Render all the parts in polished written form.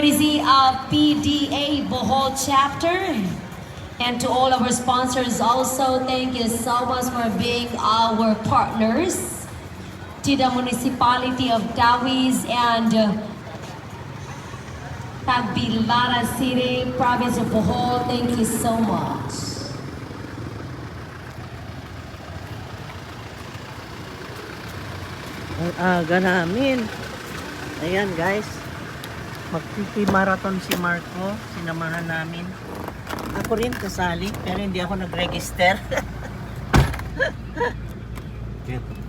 courtesy of PDA Bohol Chapter. And to all of our sponsors also, thank you so much for being our partners. To the municipality of Tawiz and Tagbilara City, province of Bohol, thank you so much. Ang aga namin. Ayan guys, magpipimarathon si Marco, sinamahan namin. Ako rin kasali, pero hindi ako nag-register.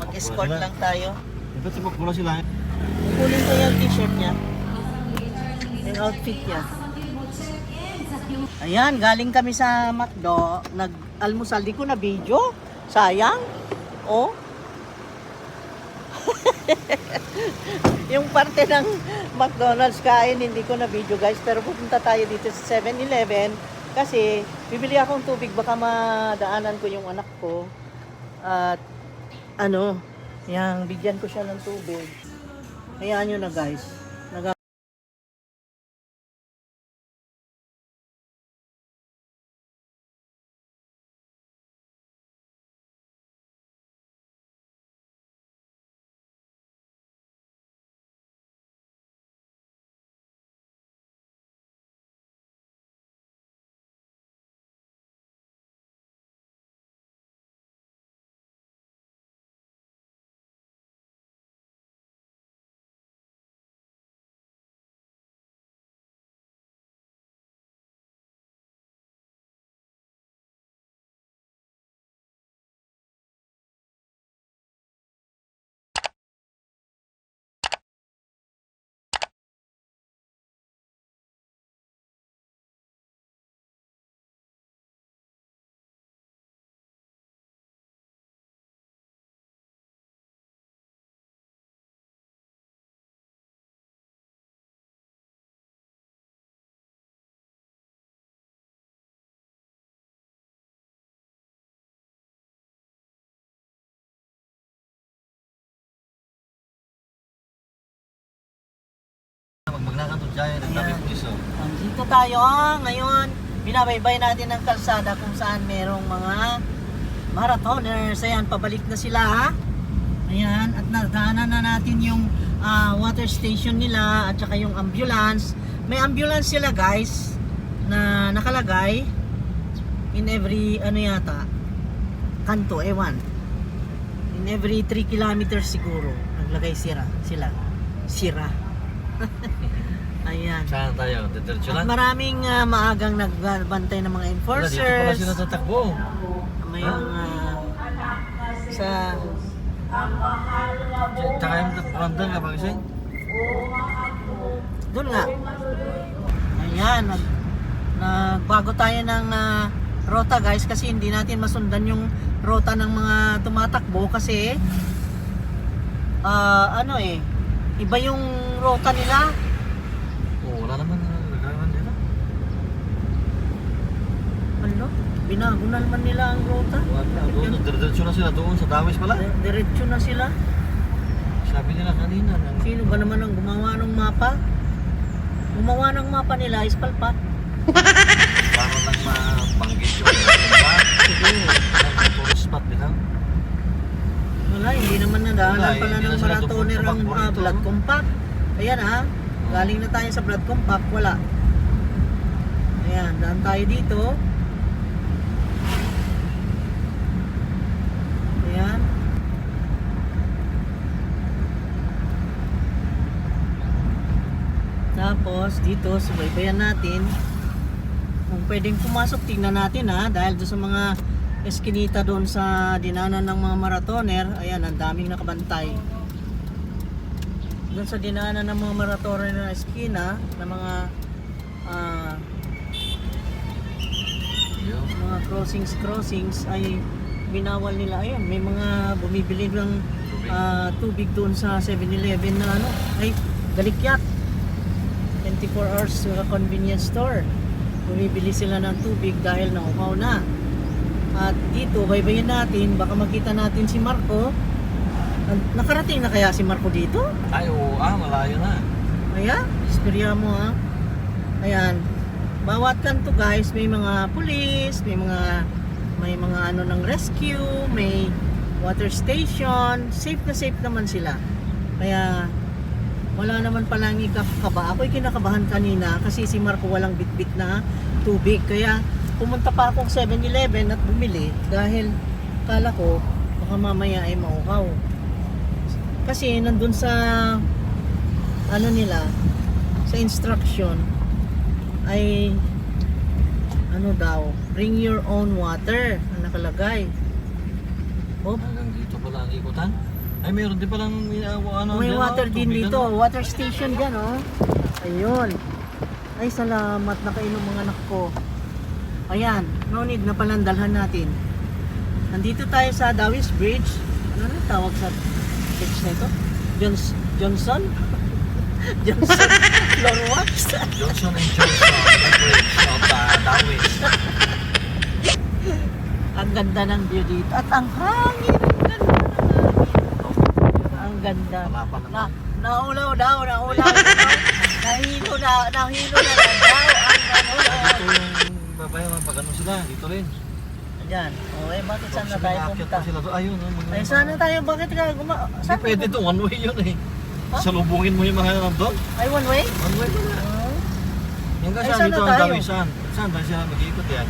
Mag-escort lang tayo. Ba't sibok mo na sila? Kunin ko yung t-shirt niya, yung outfit niya. Ayan, galing kami sa McDo, nag-almusal. Di ko na video, sayang. Oh. Yung parte ng McDonald's kain, hindi ko na video guys, pero pupunta tayo dito sa 7-Eleven kasi bibili akong tubig, baka madaanan ko yung anak ko at ano, yang bigyan ko siya ng tubig. Hayaan nyo na guys. Maglakad to dyan, nagtabi ko iso. Dito tayo ngayon, binabaybay natin ang kalsada kung saan merong mga marathoners. Ayan, pabalik na sila ha. Ayan, at nadaanan na natin yung water station nila at saka yung ambulance. May ambulance sila guys na nakalagay in every ano yata kanto, ewan, in every 3 kilometers siguro naglagay sila sira. Ayan. Saan tayo? Diretso At lang? maraming maagang nagbantay ng mga Wala, enforcers. dito pala sila tatakbo. May mga sa Tsaka yung takburandan ka, Pag-isay? doon nga. Ayan, nagbago tayo ng rota guys kasi hindi natin masundan yung rota ng mga tumatakbo kasi ano iba yung rota nila. Oo, wala naman nagkakaroon dito. Ano? Binago na naman nila ang rota. Wala, doon, diretso na sila doon sa Tawiz pala. Diretso na sila. Sabi nila kanina. Sino ba naman ang gumawa ng mapa? Gumawa ng mapa nila is palpat. Para lang mapanggit yung kumpa. Siguro, tourist spot din ha. Wala, hindi naman nadaanan Wala, pala hindi ng na sila marathoner ang tumakbo rito, blood no? compact. Ayan galing na tayo sa blood compact, wala. Ayan, daan tayo dito. Ayan. Tapos dito, subaybayan natin. Kung pwedeng pumasok, tingnan natin dahil doon sa mga eskinita doon sa dinanan ng mga marathoner, ayan, ang daming nakabantay. Doon sa dinanan ng mga marathoner na eskina, ng mga mga crossings ay binawal nila. Ayun, may mga bumibili ng tubig doon sa 7-Eleven na ay Galikyat 24 hours convenience store. Bumibili sila ng tubig dahil nauhaw na. At dito, baybayin natin, baka makita natin si Marco. Nakarating na kaya si Marco dito? Ay, oo, malayo na. Kaya, isperya mo Ayan. Bawat kanto guys, may mga pulis, may mga ano ng rescue, may water station. Safe na safe naman sila. Kaya wala naman palang ikakaba. Ako'y kinakabahan kanina kasi si Marco walang bitbit na tubig. Kaya pumunta pa akong 7-Eleven at bumili dahil kala ko baka mamaya ay mauhaw. Kasi nandun sa ano nila, sa instruction ay ano daw, bring your own water ang nakalagay. Oh, Hanggang dito pala ang ikutan. Ay, mayroon din palang ano, may dyan, water oh, din tubig, dito, ano? water station dyan oh. Ayun. Ay salamat, nakainom mga anak ko. Ayan, no need na palandalhan natin. Nandito tayo sa Dawis Bridge. Ano na tawag sa bridge na ito? Johnson? Johnson Floor Wax? Johnson and Johnson, the bridge of Dawis. Ang ganda ng view dito. At ang hangin. Ang ganda. Wala pa naman. Naulaw daw. Nahilo na daw. Ang Dito naulaw. yung babae, pag ano sila, dito rin. Ayan. Okay, bakit saan na Tapos tayo umakyat pumunta? pa sila doon. Ayun, oh, Ay, saan na tayo? Bakit ka Hindi pwede ito, one way yun eh. Ha? Salubungin mo yung mga nandun. Ay, one way? One way pala. Hanggang Ay, saan saan dito na ang tayo? Dawisan? Saan ba sila mag-iikot yan?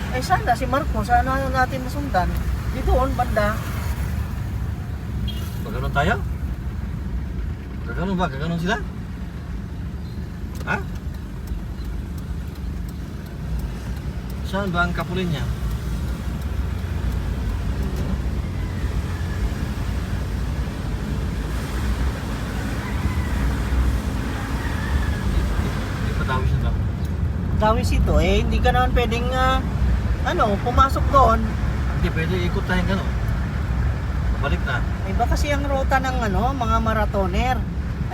Ay, saan na? Si Marco, saan na natin masundan? Dito, banda. Pagganon tayo? Gaganon ba? Gaganon sila? Ha? Saan ba ang kapulin niya? Hindi pa Dawis na daw. Dawis ito, hindi ka naman pwedeng, pumasok doon. Hindi pwede ikot tayong gano'n. Balik na. Iba kasi ang ruta ng mga marathoner.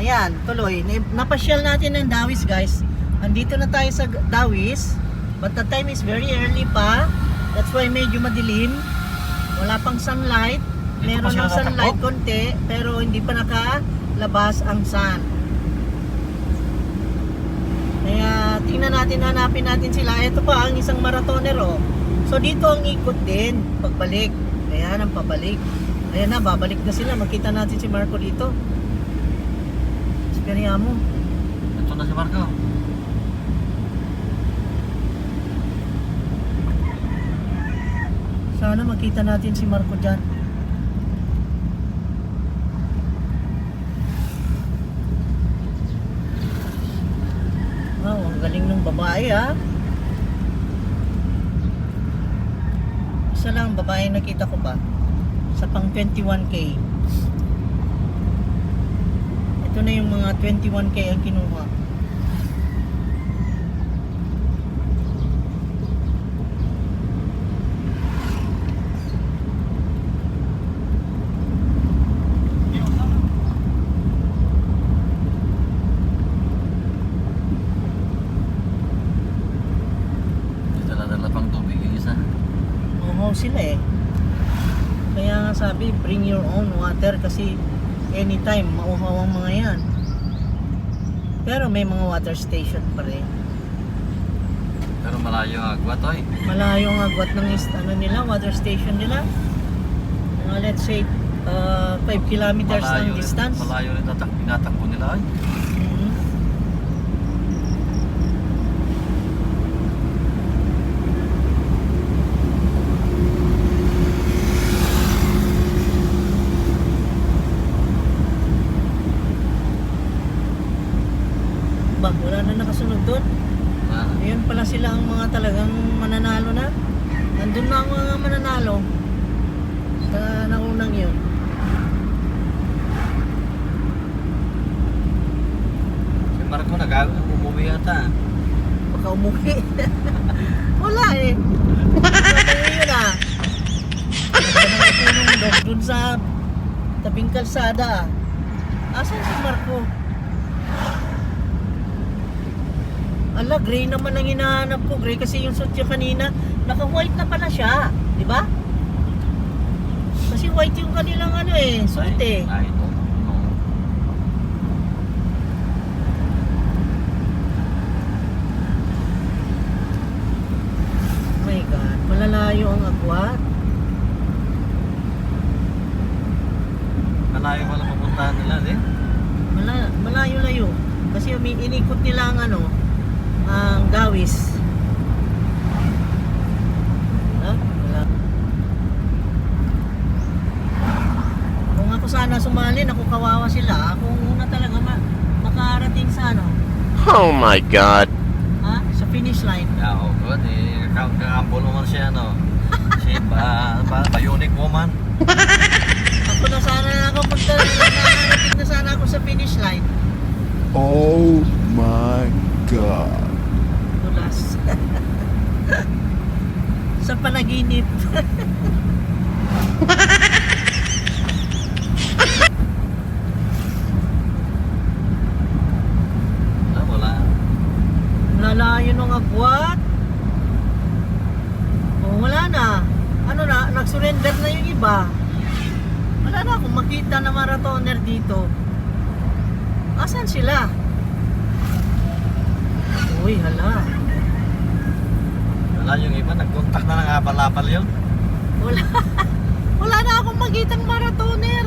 Ayan, tuloy. Napasyal natin ng Dawis, guys. Andito na tayo sa Dawis. But the time is very early pa. That's why medyo madilim. Wala pang sunlight. Dito pa Meron sila ng sunlight tatakbo? konti, pero hindi pa nakalabas ang sun. Kaya tingnan natin, hanapin natin sila. Ito pa ang isang marathoner oh. So dito ang ikot din pagbalik. Ayan ang pabalik. Ayan na, babalik na sila. Makita natin si Marco dito. Esperya mo. Ito na si Marco. Sana makita natin si Marco dyan. Wow, ang galing ng babae ha. Isa lang babae nakita ko pa. Sa pang 21K. Ito na yung mga 21K ang kinuha. Dala-dala pang tubig yung isa. Oo sila eh. Kaya nga sabi, bring your own water kasi anytime mauhaw ang mga yan. Pero may mga water station pa rin. Pero malayo ang agwat oy. Malayo ang agwat ng nila, water station nila. Mga let's say 5 kilometers ang distance. Malayo rin tinatakbo nila oy. Mhm. Ba, wala na nakasunod doon. Ayun pala sila ang mga talagang mananalo na. Nandun na ang mga mananalo sa naunang yun. Si Marco umuwi yata. Baka umuwi. Wala eh. Umuwi yun ah. Nagpunong dun sa tabing kalsada. Asan si Marco? Ala, gray naman ang hinahanap ko. Gray kasi yung suit niya kanina. Naka-white na pala siya. Di ba? Kasi white yung kanilang suit eh. Ay, ito. No. ang agwat. Malayo pala pupuntahan nila, eh. Malayo-layo. Kasi inikot nila ang ang Dawis. Wala. Kung ako sana sumali, naku kawawa sila. Kung una talaga makarating sa Oh my God. sa finish line. Yeah, oh, good. Eh, kakambol naman siya, no? Si Bionic Woman. Ako na sana ako nakarating na sana ako sa finish line. Oh my God. Tulas. Sa panaginip. Wala. Lalayo ng agwat. Oh, wala na. Nag-surrender na yung iba. Wala na akong makita na marathoner dito. Asan sila? Uy, hala. Wala yung iba, nag-contact na ng apal-apal yun. Wala. Wala na akong makitang marathoner.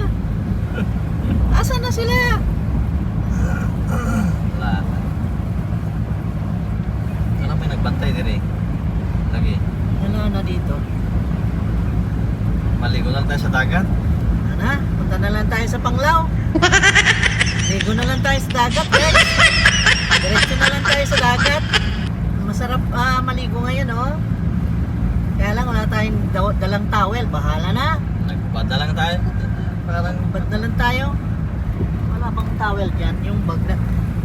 Asan na sila? Wala. Wala may nagbantay din eh. Lagi. Wala na dito. Maligo lang tayo sa dagat. Punta na lang tayo sa Panglao. Ligo na lang tayo sa dagat, guys. Diretso na lang tayo sa dagat. Masarap maligo ngayon, oh. Kaya lang wala tayong dalang towel. Bahala na. Nagbada lang tayo. Parang Ba't na lang tayo? Wala bang towel dyan? Yung bag na...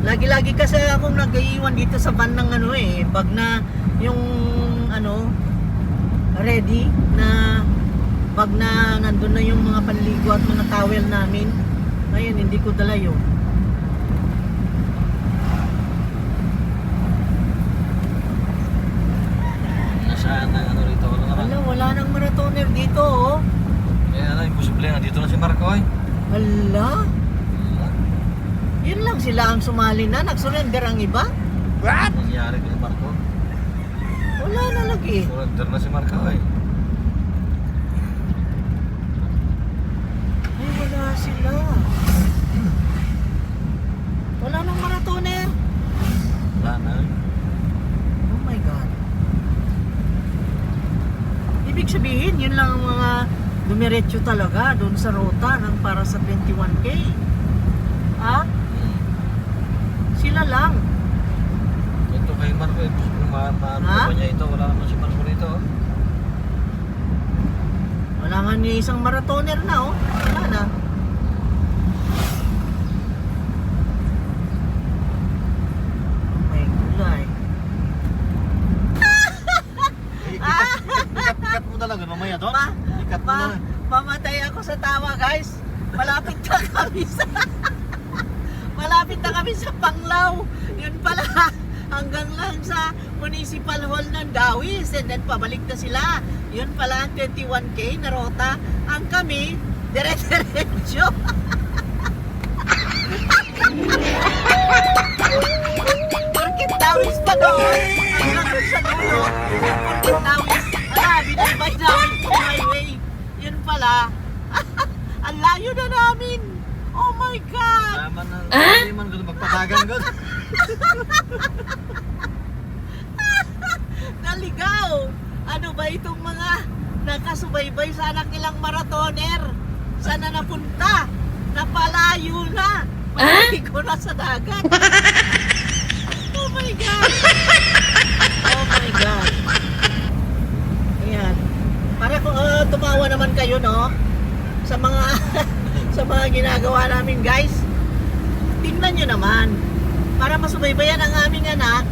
Lagi-lagi kasi akong nag-iwan dito sa van ng bag na yung ready na bag na nandun na yung mga panligo at mga towel namin. Ngayon, hindi ko dala yun. nasaan ang rito. Wala nang marathoner dito, oh. Eh, imposible nga. Dito na si Marco, eh. Hala, yun lang sila ang sumali na. Nag-surrender ang iba. What? Nangyari kay Marco. Wala na lagi. Surrender na si Marco, eh. Ay, wala sila. Wala nang marathoner. Wala na, eh. Oh my God. Ibig sabihin, yun lang ang mga dumiretso talaga doon sa ruta ng para sa 21K. Sila lang. Ito kay Marco, eh. Paano pa niya ito? Wala naman si Marco rito, oh. Wala nga ni isang marathoner na, oh. Wala na. Oh my gulay. Ikat mo talaga mamaya doon. Ikat mo na. Mamatay ako sa tawa, guys. Malapit na kami sa malapit na kami sa Panglao. Yun pala, hanggang lang sa Municipal Hall ng Dawis. And then pabalik na sila. Yun pala ang 21K na rota. Ang kami, dire-diretso. Market Dawis pa doon. Hanggang doon sa dulo. Market Dawis. Binabay namin yung highway. Yun pala. Ang layo na namin. Oh my God. Naman na. Hindi man gusto magpatagan ko. Naligaw. Ano ba itong mga nakasubaybay sa anak nilang marathoner? Sana napunta? Napalayo na. Maligo na sa dagat. Oh my God. Oh my God. Ayan. Para kung tumawa naman kayo, no? Sa mga sa mga ginagawa namin, guys. Tingnan nyo naman. Para masubaybayan ang aming anak,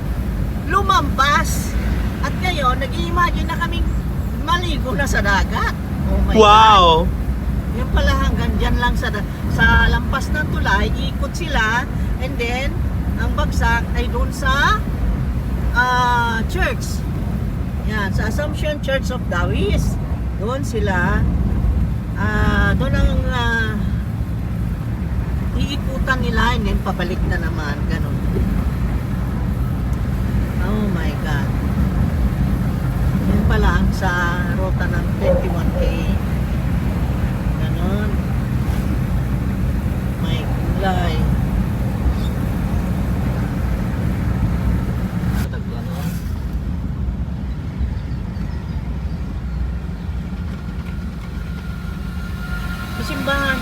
lumampas. At ngayon, nag-i-imagine na kaming maligo na sa dagat. Oh my God. Yung pala hanggang dyan lang sa lampas ng tulay, ikot sila. And then, ang bagsak ay doon sa church. Yan, sa Assumption Church of Dawis. Doon sila. Doon ang iikutan nila and then pabalik na naman. Ganon. Oh my God. Yun pala ang sa ruta ng 21K. Ganon. May kulay. Ano? Sa simbahan.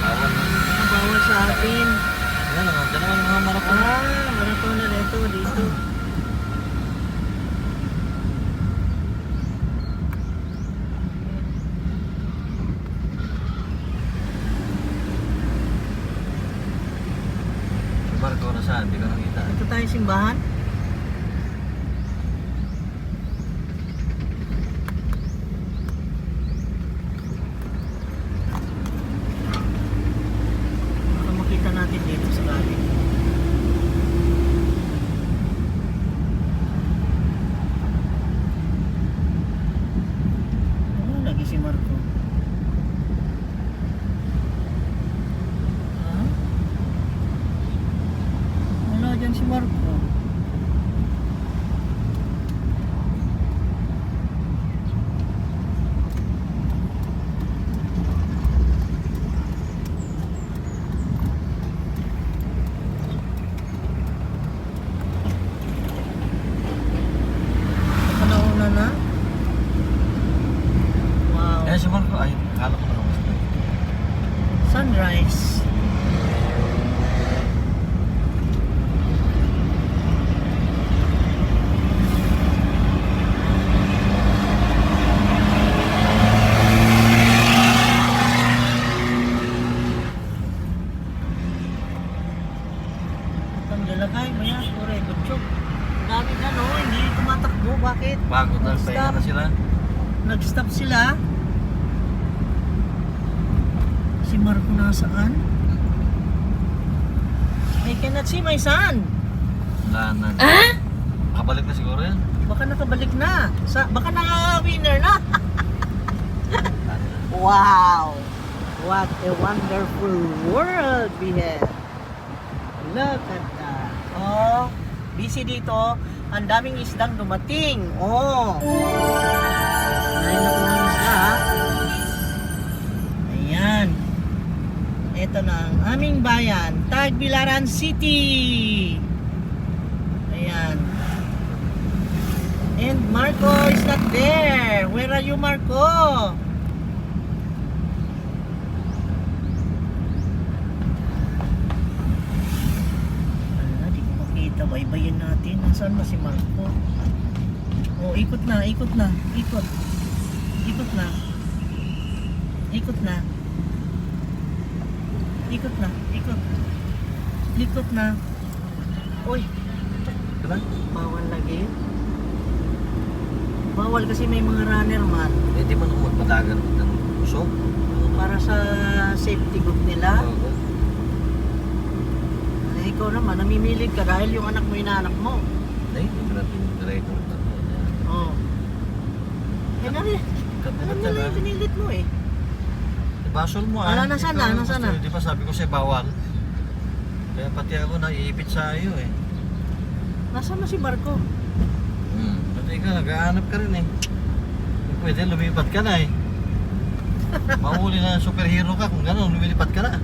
Bawal. Bawal sa atin. Yan naman, dyan naman mga marathon. Maratoner ito dito. Barko na saan, di ko nakita. Ito tayo simbahan. Baka makita natin dito sa galing. Ano lagi si Marco? Ha? Wala dyan si Marco. Nauna na? Wow. Eh, si Marco, ay, akala ko na naman. Sunrise. Ang lalakay, maya, sure, butchok. Dami na no, hindi tumatakbo. Bakit? Bago na, Stop. pahinga na sila. Nag-stop sila. Si Marco nasaan? I cannot see my son. Wala na. Makabalik na siguro yan. Baka nakabalik na. Baka na-winner na. Wow! What a wonderful world we have. Look at that. Oh, busy dito. Ang daming isdang dumating. Oh. Ayun na po ang isda. Ha? Ayan. Ito na ang aming bayan. Tagbilaran City. Ayan. And Marco is not there. Where are you, Marco? Di ko makita. Baybayin natin. Nasaan na si Marco? Oh, ikot na, ikot na. Ikot. Ikot na. Ikot na. Ikot na. Ikot. Ikot na. Uy, Diba? bawal lagi. Bawal kasi may mga runner man. Eh, di man ako magpadagan ng usok. Para sa safety group nila. Oo. Eh, ikaw naman, namimilig ka dahil yung anak mo, inaanak mo. Ay, hindi natin record na. Oo. Eh, alam nila yung pinilit mo eh. Basol mo Ala, nasaan na? Ikaw, Nasaan na? Di ba sabi ko sa'yo bawal? Kaya pati ako naiipit sa iyo eh. Nasaan na si Marco? Pati ikaw, nag-aanap ka rin eh. Kung pwede, lumipat ka na eh. Mahuli na superhero ka kung gano'n, lumilipat ka na.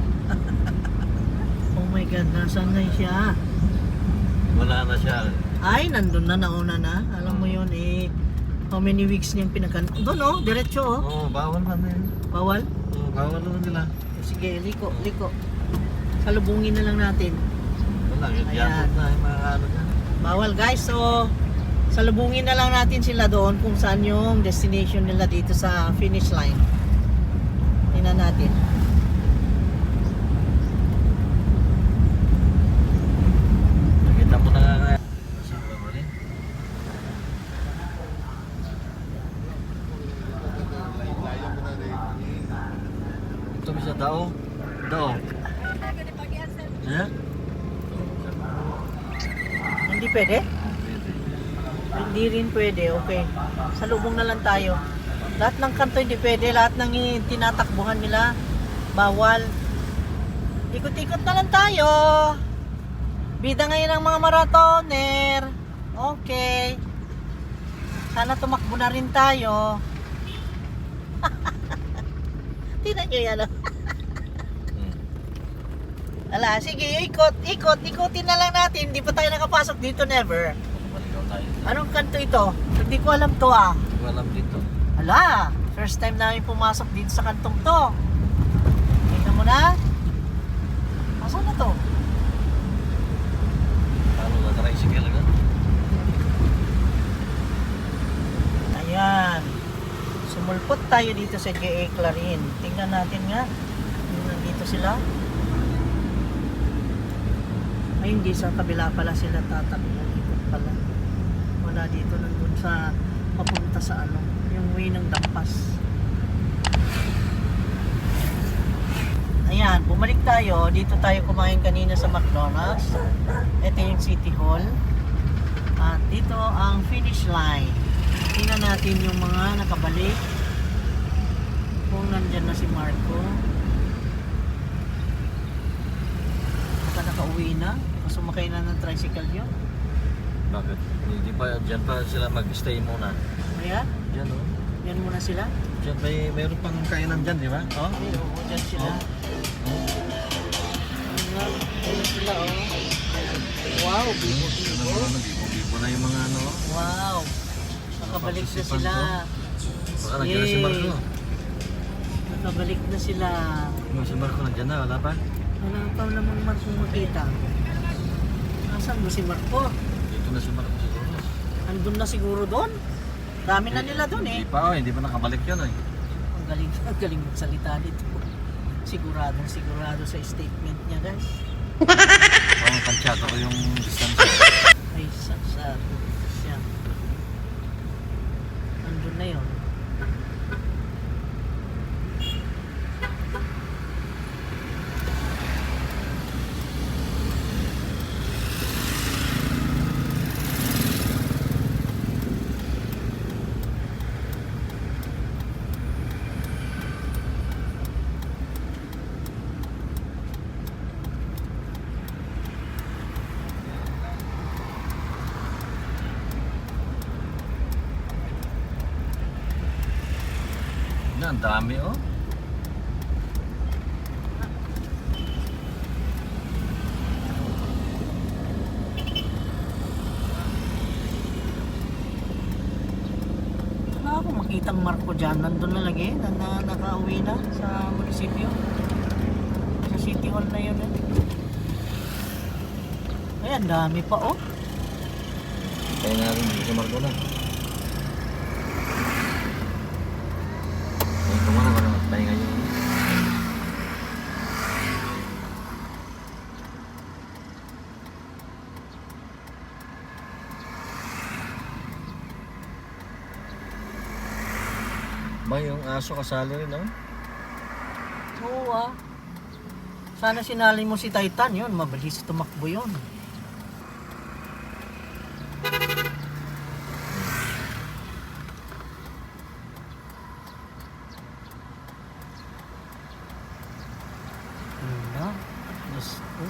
Oh my God, nasaan na siya? Wala na siya. Ay, nandun na, nauna na. Alam mo yun eh, how many weeks niyang pinakan... Doon oh, diretso oh. Oo, bawal na yun. Bawal? Oo, bawal na nila. Sige, liko, liko. Salubungin na lang natin. Wala, Ayan. yakot na yung mga ano dyan. Bawal guys, so salubungin na lang natin sila doon kung saan yung destination nila dito sa finish line. Tingnan natin. Nakita mo na nga. Saan ba ba rin? Ito bisa tao. Tao. Ya? Hindi pwede? Hindi rin pwede, okay. Salubong na lang tayo. Lahat ng kanto hindi pwede, lahat ng tinatakbuhan nila, bawal. Ikot-ikot na lang tayo. Bida ngayon ng mga marathoner. Okay. Sana tumakbo na rin tayo. Tingnan nyo yan, oh. Hmm. Ala, sige, ikutin na lang natin. Hindi pa tayo nakapasok dito, never. Maligaw tayo. Anong kanto ito? Hindi ko alam to, ah. Hindi ko alam dito. Ala, first time namin pumasok dito sa kantong to. Tingnan mo na. Asan na to? Ano na tricycle ka? Ayan. Sumulpot tayo dito sa J.A. Clarin. Tingnan natin nga. Nandito sila. Ay, hindi sa kabila pala sila tatakbo. Dito pala. Wala dito. Nandun sa papunta sa ano. Yung way ng Dampas. Ayan. Bumalik tayo. Dito tayo kumain kanina sa McDonald's. Ito yung City Hall. At dito ang finish line. Tingnan natin yung mga nakabalik. Kung nandyan na si Marco. Baka nakauwi na. Sumakay na ng tricycle yun. Bakit? Hindi pa, dyan pa sila mag-stay muna. Ayan. Dyan o. Yan muna sila. Dyan mayroon pang kainan dyan, di ba? Oh? Ay, oo, dyan sila. Ayan sila, oh. Wow, bibo-bibo. Bibo na yung mga ano. Wow. Nakabalik na sila. Baka nandiyan na si Marco. Nakabalik na sila. Yung si Marco nandiyan na, wala pa? Wala pa namang Marco makita. Nasaan mo si Marco? Dito na si Marco siguro. Andun na siguro doon. Dami na nila doon eh. Hindi pa, hindi pa nakabalik yun eh. Ang galing magsalita nito. Sigurado sa statement niya, guys. Parang tansyado ko yung distance. Ay, sa siya. Andun na yun. Ang dami oh. Wala akong makitang Marco dyan. Nandun na lagi. Nakauwi na sa munisipyo. Sa City Hall na yun eh. Ay, ang dami pa oh. Kaya nga rin dito si Marco na. Ay, kumana ka na magpahinga yun. Ba, yung aso kasali rin, no? Oo ah. Sana sinali mo si Titan yun. Mabilis tumakbo yun. Wala. Diyos ko.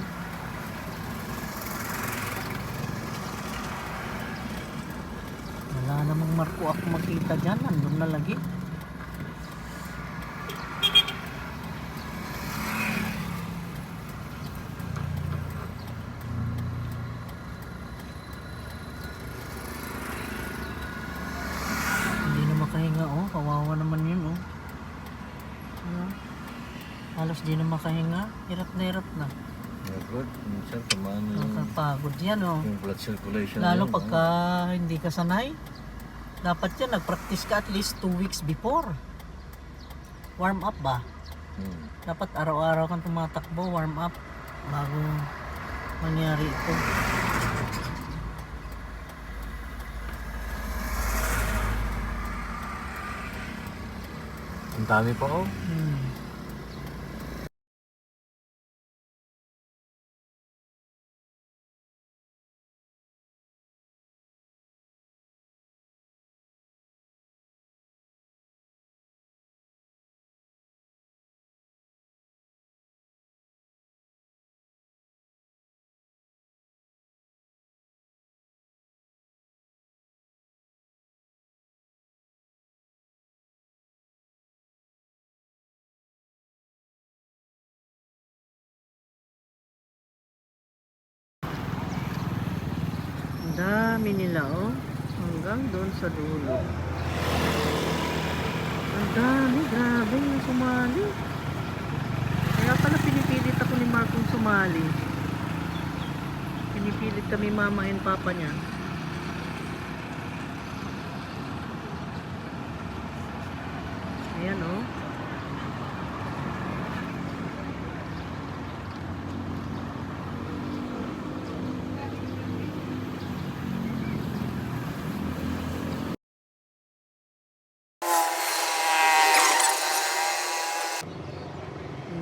Wala namang Marco ako makita dyan. Nandun na lagi. Hindi na makahinga oh. Kawawa naman yun oh. Ano? Halos di na makahinga. Hirap na. Yeah, good. Minsan, tumaan yung Nakapagod yan oh. blood circulation. Lalo yun, pagka hindi ka sanay. Dapat yan, nag-practice ka at least 2 weeks before. Warm up ba? Dapat araw-araw kang tumatakbo, warm up bago mangyari ito. Ang dami pa oh. Hmm. Dami nila oh. Hanggang doon sa dulo. Ang dami, grabe yung sumali. Kaya pala pinipilit ako ni Markong sumali. Pinipilit kami mama and papa niya. Ayan oh.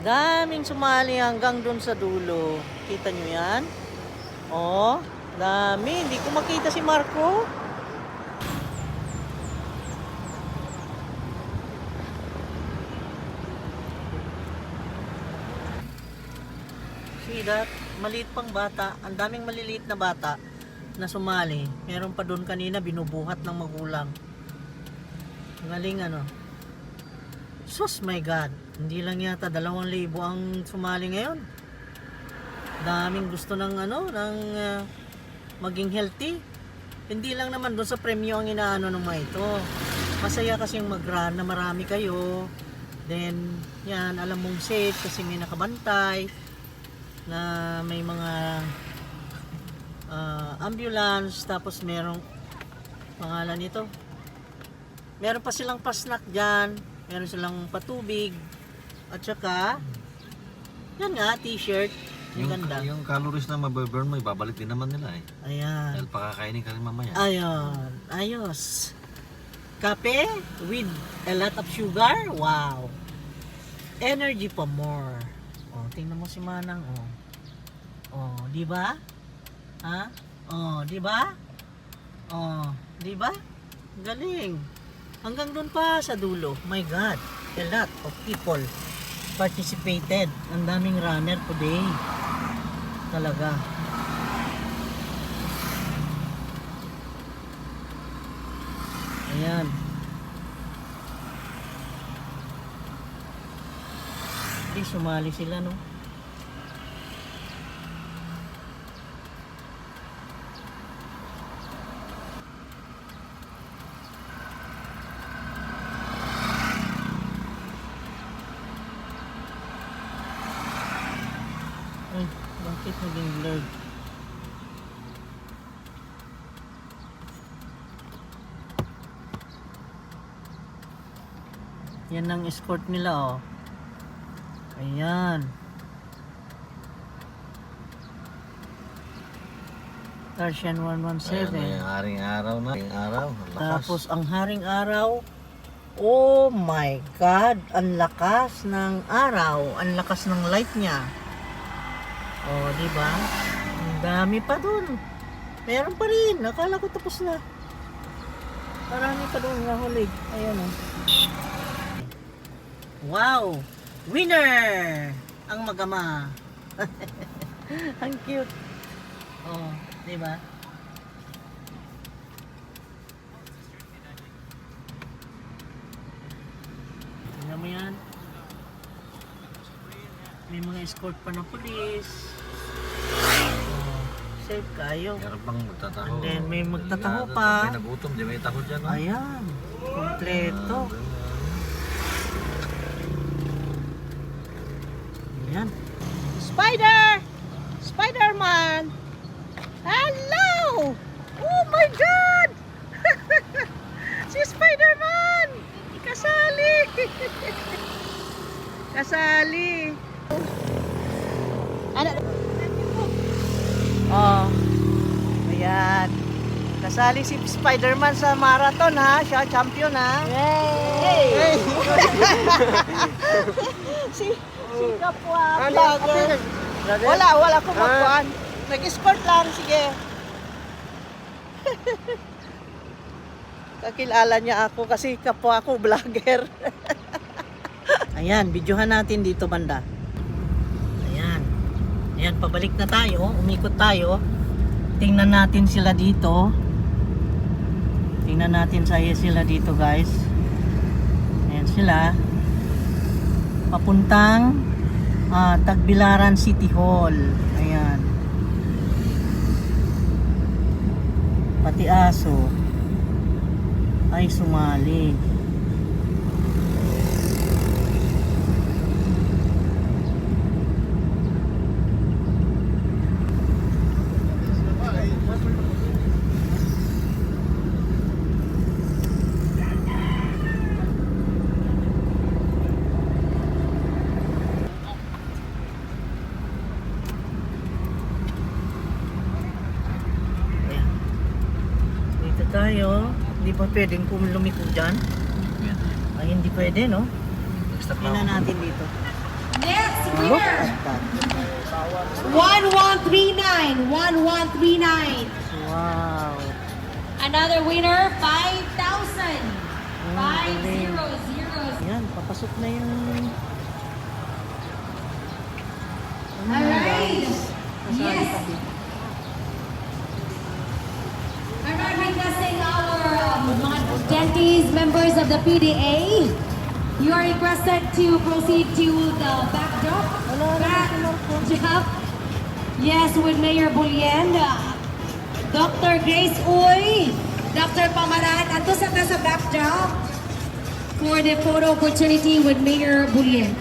Daming sumali hanggang doon sa dulo. Kita nyo yan? Oh, dami. Hindi ko makita si Marco. See that? Maliit pang bata. Ang daming maliliit na bata na sumali. Meron pa doon kanina binubuhat ng magulang. Galing ano. Sus, my God. Hindi lang yata 2,000 ang sumali ngayon. Daming gusto ng maging healthy. Hindi lang naman doon sa premyo ang inaano ng mga ito. Masaya kasi yung mag-run na marami kayo. Then, yan, alam mong safe kasi may nakabantay na may mga ambulance. Tapos merong pangalan nito. Meron pa silang pa-snack dyan. Meron silang patubig. At saka, yan nga, t-shirt. Yung ganda. Yung calories na mababurn mo, ibabalik din naman nila eh. Ayan. Dahil pakakainin ka rin mamaya. Ayun. Ayos. Kape with a lot of sugar. Wow. Energy pa more. Oh, tingnan mo si Manang, oh. Oh, di ba? Ha? Oh, di ba? Oh, di ba? Galing. Hanggang doon pa sa dulo. My God. A lot of people participated. Ang daming runner today. Talaga. Ayan. Hindi sumali sila, no? Ay, bakit naging blurred? Yan ang escort nila, oh. Ayan. Tarshan 117. Ayan, haring araw na. Haring araw. Ang lakas. Tapos ang haring araw, oh my God, ang lakas ng araw, ang lakas ng light niya. Oh, di ba? Ang dami pa dun. Meron pa rin. Akala ko tapos na. Marami pa dun nahuli. Ayan oh. Wow! Winner! Ang magama. Ang cute. Oh, di ba? Tingnan mo yan. May mga escort pa ng pulis. Oh, safe kayo. Meron pang magtataho. And then may magtataho pa. May nagutom, di may taho dyan. No? Ayan. Kompleto. Ayan. Spider! Spider-Man! Hello! Oh my God! Si Spider-Man! Kasali! Kasali! Ano? Oh. Ayan. Kasali si Spider-Man sa marathon ha. Siya champion ha. Yay! si kapwa vlogger. Wala ko magpuan. Nag-escort lang, sige. Kakilala niya ako kasi kapwa ako vlogger. Ayan, videohan natin dito banda. Ayan. Ayan, pabalik na tayo. Umikot tayo. Tingnan natin sila dito. Tingnan natin sila dito, guys. Ayan sila. Papuntang Tagbilaran City Hall. Ayan. pati aso ay sumali. Ayan. Dito tayo. Hindi pa pwedeng lumiko dyan. Ay, hindi pwede, no? Stop Tingnan na. natin dito. Next Look winner, at that. 1139, 1139. Wow. Another winner, 5,000. galing. 5,000. Yan, papasok na yung... Alright. Kasali Yes. kami. Alright, requesting our mga dentists, members of the PDA. You are requested to proceed to the backdrop. Backdrop. Yes, with Mayor Bulien, Dr. Grace Uy, Dr. Pamaran, ato sa backdrop for the photo opportunity with Mayor Bulien.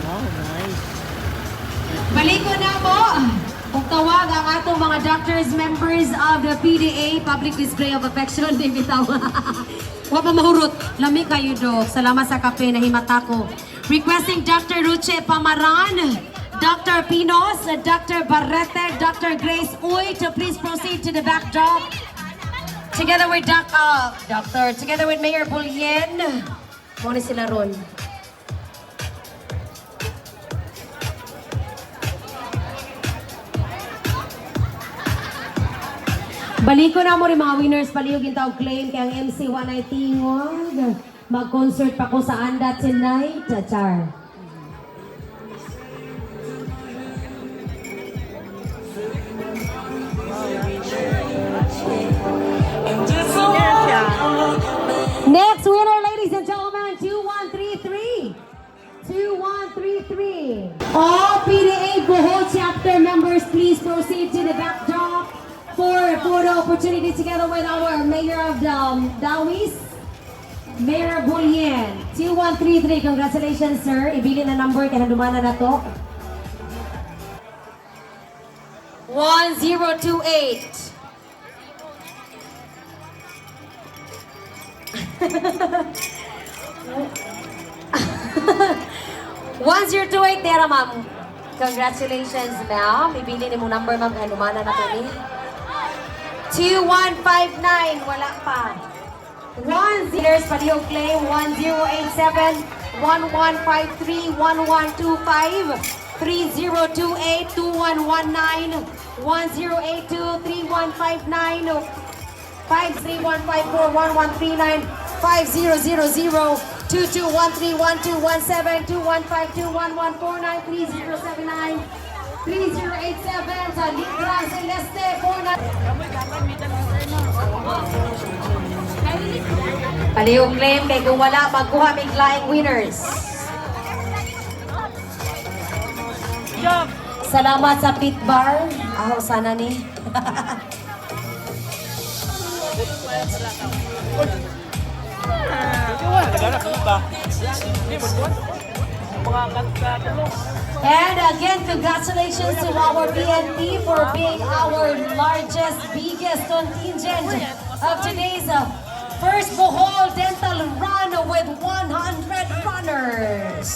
Wow, nice. Baliko na mo! Kung tawag ang atong mga doctors, members of the PDA, Public Display of Affection, di bitaw. Wa pa mahurot. Lami kayo, Dok. Salamat sa kape na himata ko. Requesting Dr. Ruche Pamaran, Dr. Pinos, Dr. Barrete, Dr. Grace Uy to please proceed to the backdrop. Together with together with Mayor Bulien. Muna sila ron. Baliko na mo rin mga winners, palihog yung tawag claim kay ang MC 119 mag-concert pa ko sa Anda tonight, Char. Winner siya. Next winner, ladies and gentlemen, 2133. 2133. All PDA Bohol chapter members, please proceed to the backdrop for a photo opportunity together with our Mayor of Dawis, Mayor Bulien. 2133, congratulations sir. Ibili na number, kaya dumana na to. 1028. Once you're to eight, tera ma'am. Congratulations, ma'am. Ibili ni mo number, ma'am. Kaya lumana na to ni. 2159. Wala pa. 1 winners, palihog claim. 1087, 1153, 1125, 3028, 2119, 1082, 3159, 53154, 1139, 5000, 2213, 1217, 2152, 1149, 3079, 3087, sa Libra Celeste, 49. Palihog claim, kay kung wala, magkuha may laing winners. Salamat sa pit bar. Aho, sana ni. And again, congratulations to our PNP for being our largest, biggest contingent of today's first Bohol Dental Run with 100 runners.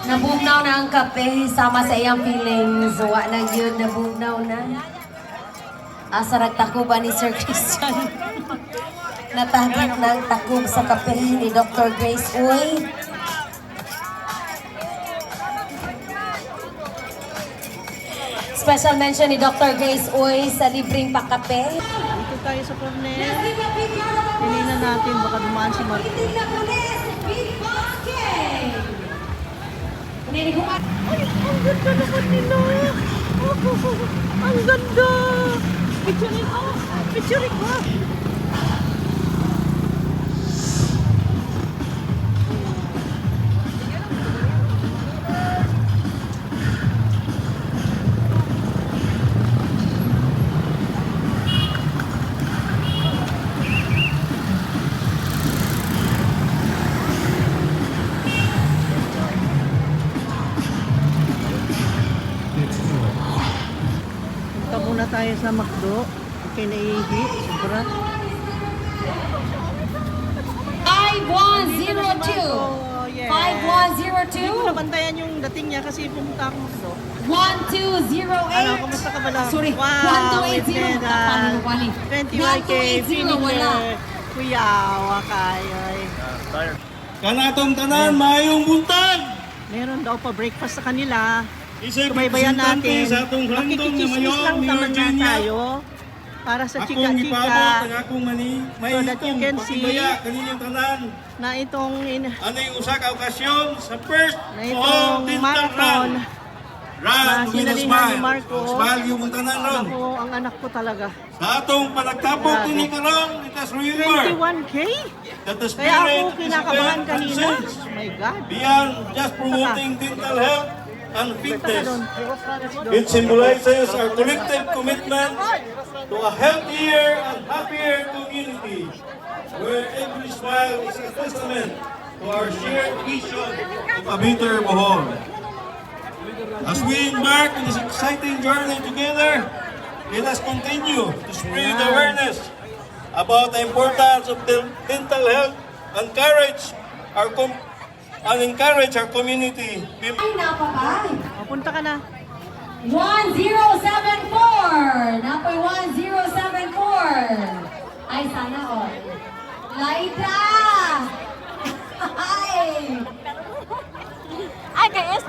Nabugnaw na ang kape, sama sa iyang feelings. Wa na yun, nabugnaw na. Asa nagtakuba ni Sir Christian. Natagit ng takub sa kape ni Dr. Grace Uy. Special mention ni Dr. Grace Uy sa libreng pakape. Dito tayo sa corner. Piliin na natin, baka dumaan si Marco. Big basket! Hindi ko ma... Ay, ang ganda naman nila. Oh, ang ganda. Picturein ko. Picturein ko. Punta muna tayo sa McDo. Okay, naihi. Sobra. 5102. Oh, yeah. 5102. Hindi ko nabantayan yung dating niya kasi pumunta ako McDo. 1208. Ano, kumusta ka ba lang? Sorry, Wow, 1280. with Kapaliwali. 21K 1280, wala. Kuya, wakay. Ay. Kanatong tanan, mayong buntag! Meron daw pa breakfast sa kanila. Isa'y Subaybayan representante natin. sa atong handog na Makikichismis mayon, lang ni naman na Virginia. tayo para sa Akong ipabot chika-chika ang akong mani, may So that you itong can see- pakibaya kaninyong tanan. na itong Ano yung usa ka okasyon sa first na itong marathon Run na to win a sinalihan ni smile. Marco. Smile yung mong tanan ron. Ako, ang anak ko talaga. Sa atong panagtapok Grabe. ni karon, it has remember 21K? that the Kaya ako spirit is kinakabahan event kanina. transcends Oh my God. beyond just promoting dental health and Punta ka fitness. doon. Let's go. It symbolizes our collective commitment to a healthier and happier community, where every smile is a testament to our shared vision of a better Bohol. As we embark on this exciting journey together, let us continue to spread awareness about the importance of dental health and encourage our community. Ay, napapay. O, punta ka na. 1074. Napoy 1074. Ay, sana all. Laita! Ay! Ay, guys!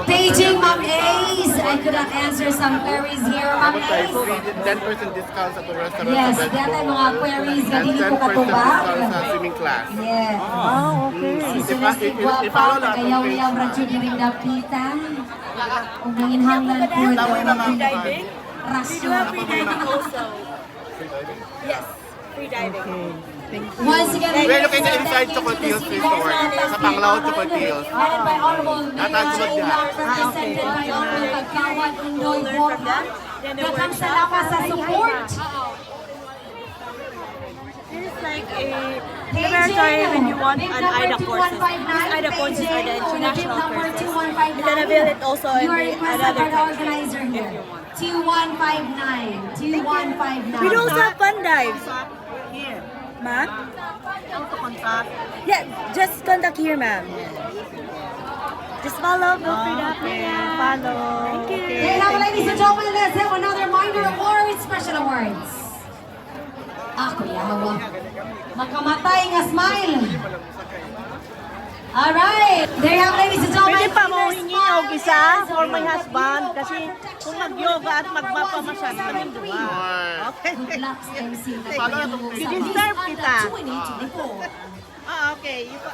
Paging Ma'am Ace. I could not answer some queries here, Ma'am Ace. 10% discount sa itong restaurant Yes, sa Red dati Bull. mga queries na And dili ko 10% katubag. discount sa swimming class. Yes. Ah, okay. Si Celeste Guapa, nagayaw-yaw radyo diring dapita. Kung nanginhanglan po yung rasyo. Yes, free diving. Okay. Thank you. Once again, We're located inside Chocotillos Resort, sa Panglao, Chocotillos. Headed by Honorable Mayor Natagod Jane yan. Lam, represented by Honorable Kagawad Indoy Borja. Daghang salamat sa support. This is like a laboratory when you want an IDA courses. These IDA courses are the international courses. And then avail it also in You are the requested another by the country organizer if here. you want. 2159. 2159. We also have fun dives. Here. Ma'am? How to contact? Yeah, just contact here, ma'am. Just follow, go free Okay. Follow. Thank you. Okay. Okay, now, ladies and gentlemen, let's have another minor awards, special awards. Kuya Hawa. Makamatay nga smile. Alright. There you have, ladies and gentlemen. Pwede pa mo hingi og isa for my husband kasi kung mag-yoga at magpapamasyal kami dua. Okay. Good luck, MC. I-deserve kita. 2024. Ah, okay. You will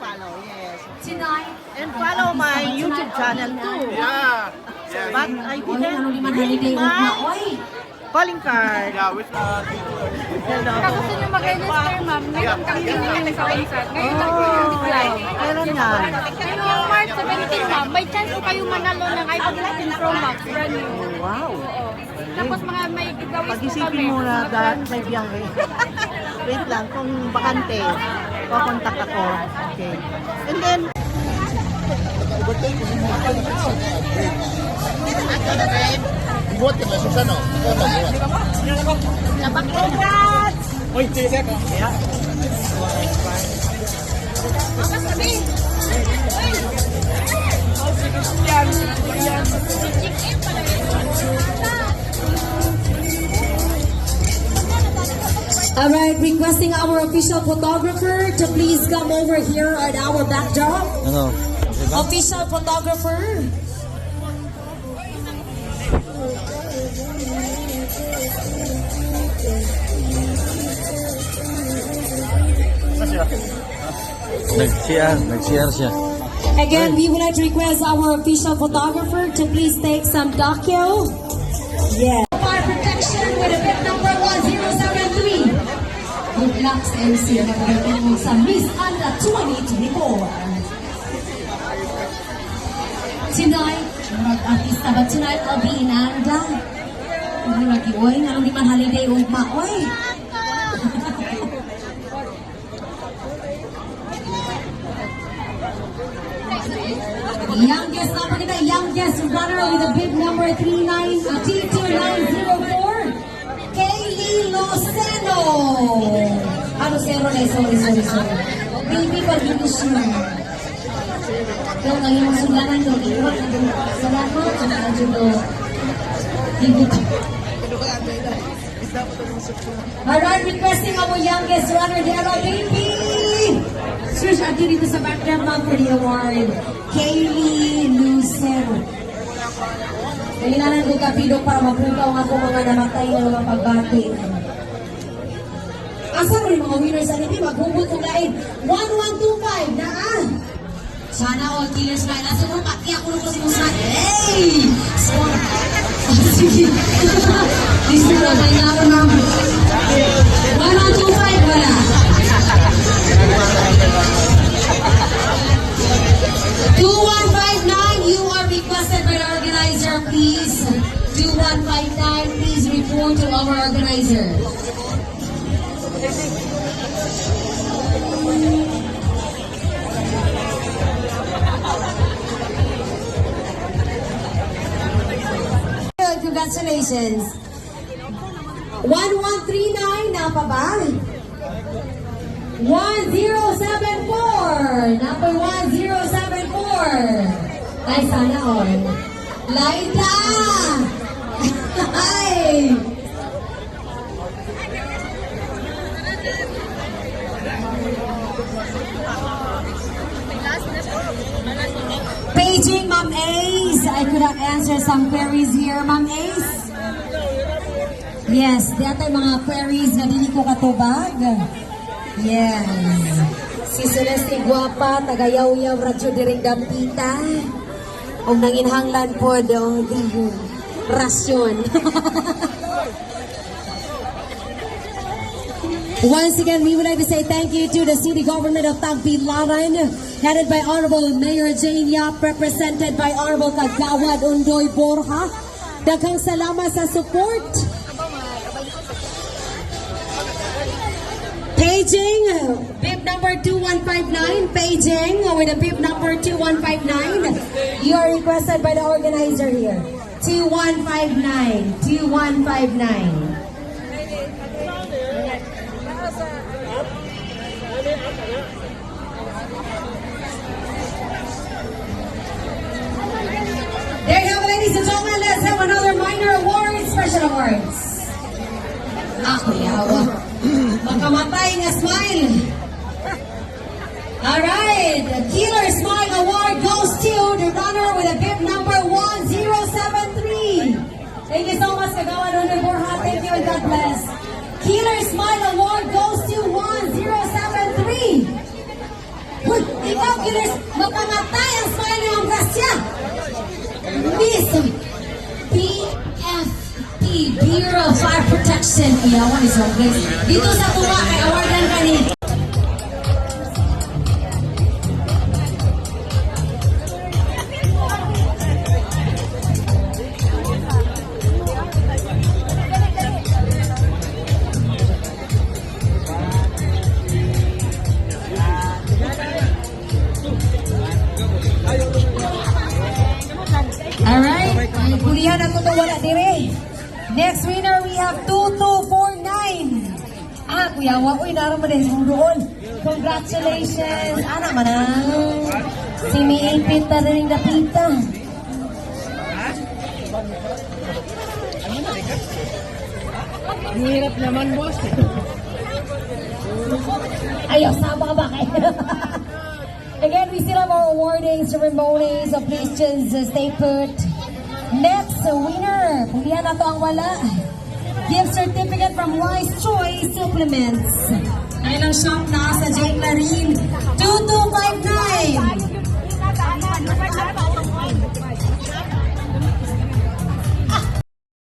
follow. Yes. Tonight. And follow my YouTube channel too. Yeah. Yes. But I Oy, ano didn't liman bring holiday ugma, my oy. calling card. Yeah, which Hello. Gusto nyo mag-register, ma'am. Ngayon kami yung sa concert. Ngayon lang po Oh, yung flight. kailan yan? Ngayong March 17, ma'am, may chance po kayo manalo ng iPhone 15 Pro Max. Brand new. Wow. Tapos mga may giveaways po Pag-isipin kami. mo na dahil may biyahe. Wait lang, kung bakante, kukontak ako. Okay. And then, Buat ka na, Susano. All right, requesting our official photographer to please come over here at our backdrop. Ano? Official photographer. Nag-CR siya. Again, we would like to request our official photographer to please take some docu. Yeah. Fire protection with a bib number 1073. Good luck sa MC na pagdating mo sa Miss Anda 2024. Tonight, mag-artista ba tonight? I'll be in Anda. Ano lagi, oy? Ano di man holiday ugma, oy? Youngest number kita, youngest runner with a bib number 2904, Kaylee Loceno. Ano zero na? Sorry. Baby, pag-inisyon. Yung ang iyong sulanan doon, iwan na doon. Sulanan mo, sulanan doon. Alright, requesting our youngest runner, Dero Baby. Search natin dito sa background ma'am for the award. Kaylee Lucero. Kailangan ko kapidok para mapukaw nga kung mga namatay na mga pagbati. Asa rin mga winners sa niti? Maghugot ko lain. 1125 na Sana all killers na. Nasa mo pati ako nung kasi mo sa hey! Sige. Listen na kayo na ako ma'am. 1125 wala. 2159, you are requested by the organizer, please. 2159, please report to our organizer. Congratulations. 1139, na pa ba? 1074, number 1074. Ay, sana all. Laida! Ay! Paging Ma'am Ace. I could have answered some queries here, Ma'am Ace. Yes, di atay mga queries na dili ko katubag. Yes. Si Celeste Guapa, tagayaw-yaw, radyo diring dampita. O nanginhanglan po doon, rasyon. Once again, we would like to say thank you to the City Government of Tagbilaran, headed by Honorable Mayor Jane Yap, represented by Honorable Kagawad Undoy Borja. Daghang salamat sa support. Paging, bib number 2159, paging with a bib number 2159. You are requested by the organizer here. 2159. There you go, ladies and gentlemen. Let's have another minor award, special awards. Ako yawa. Makamatay nga smile. Alright, the Killer Smile Award goes to the runner with a bib number 1073. Thank you so much, Kagawad Undoy Borja. Thank you and God bless. Killer Smile Award goes to 1073. Hoy, ikaw, Killer, makamatay ang smile niyo ang grasya. Miss PFP, Bureau of Fire Protection. Iyawan is wrong place. Dito sa tuwa kay awardan ka ni. Alright, kulihan ako to wala dire. Next winner, we have 2249. Kuya, uy, naroon mo din doon. Congratulations. Anak man si May Pinta na rin napita. Hirap naman, boss. Ayaw, sama ka ba kayo? Again, we still have our awarding ceremonies, so please just stay put. Next winner, pulihan na to ang wala. Gift certificate from Wise Choice Supplements. Kailang shop na sa J. Clarin. 2259.